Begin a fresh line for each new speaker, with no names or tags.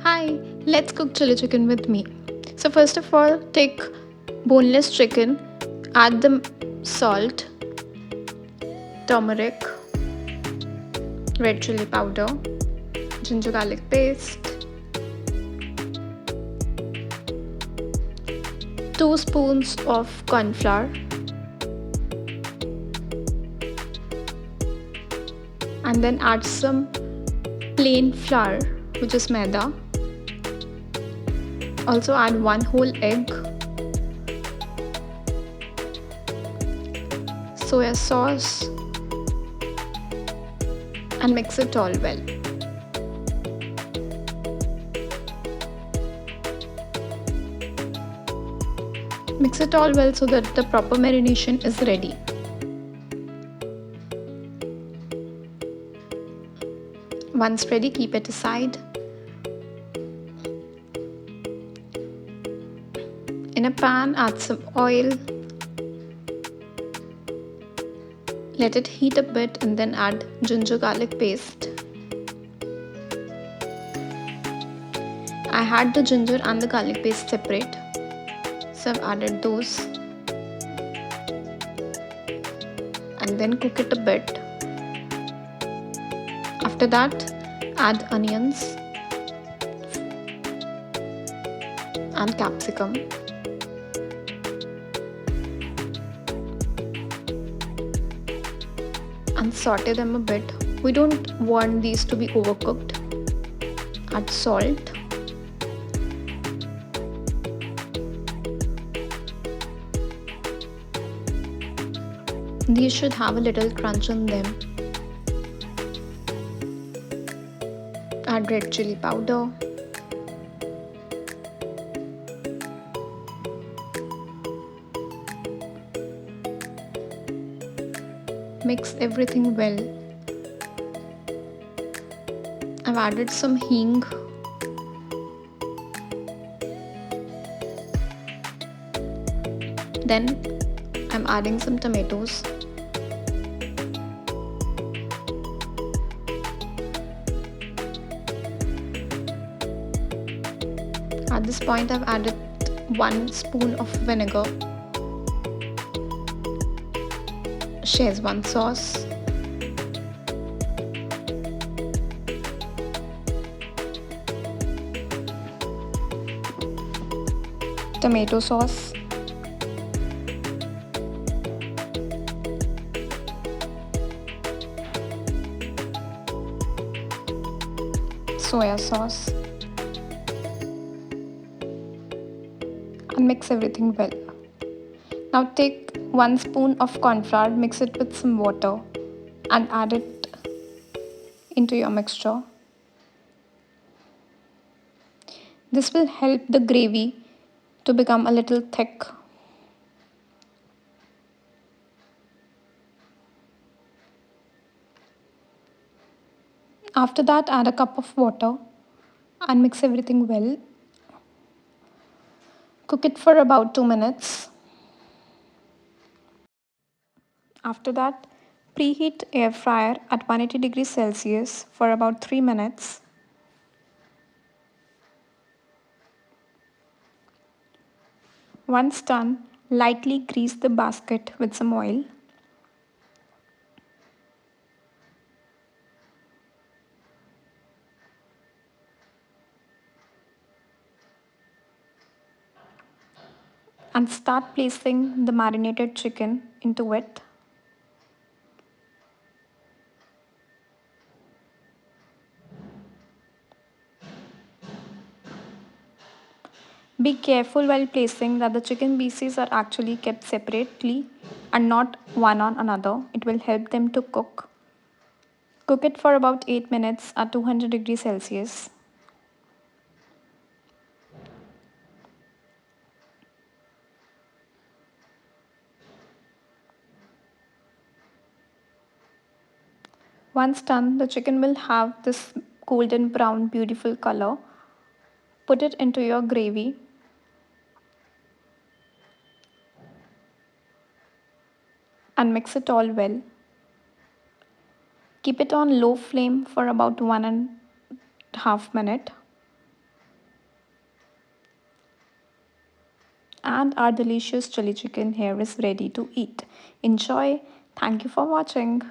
Hi, let's cook chili chicken with me. So first of all, take boneless chicken, add the salt, turmeric, red chili powder, ginger garlic paste, 2 spoons of corn flour, and then add some plain flour, which is maida. Also add 1 whole egg, soya sauce, and mix it all well. Mix it all well so that the proper marination is ready. Once ready, keep it aside. In a pan, add some oil. Let it heat a bit and then add ginger garlic paste. I had the ginger and the garlic paste separate, so I've added those and then cook it a bit. After that, add onions and capsicum. And saute them a bit. We don't want these to be overcooked. Add salt. These should have a little crunch in them. Add red chili powder. Mix everything well. I've added some hing. Then I'm adding some tomatoes. At this point, I've added 1 spoon of vinegar, Szechuan sauce, tomato sauce, soya sauce, and mix everything well. Now take 1 spoon of corn flour, mix it with some water and add it into your mixture. This will help the gravy to become a little thick. After that, add a cup of water and mix everything well. Cook it for about 2 minutes. After that, preheat air fryer at 180 degrees Celsius for about 3 minutes. Once done, lightly grease the basket with some oil. And start placing the marinated chicken into it. Be careful while placing that the chicken pieces are actually kept separately and not one on another. It will help them to cook. Cook it for about 8 minutes at 200 degrees Celsius. Once done, the chicken will have this golden brown beautiful color. Put it into your gravy and mix it all well. Keep it on low flame for about 1.5 minutes. and our delicious chili chicken here is ready to eat. Enjoy. Thank you for watching.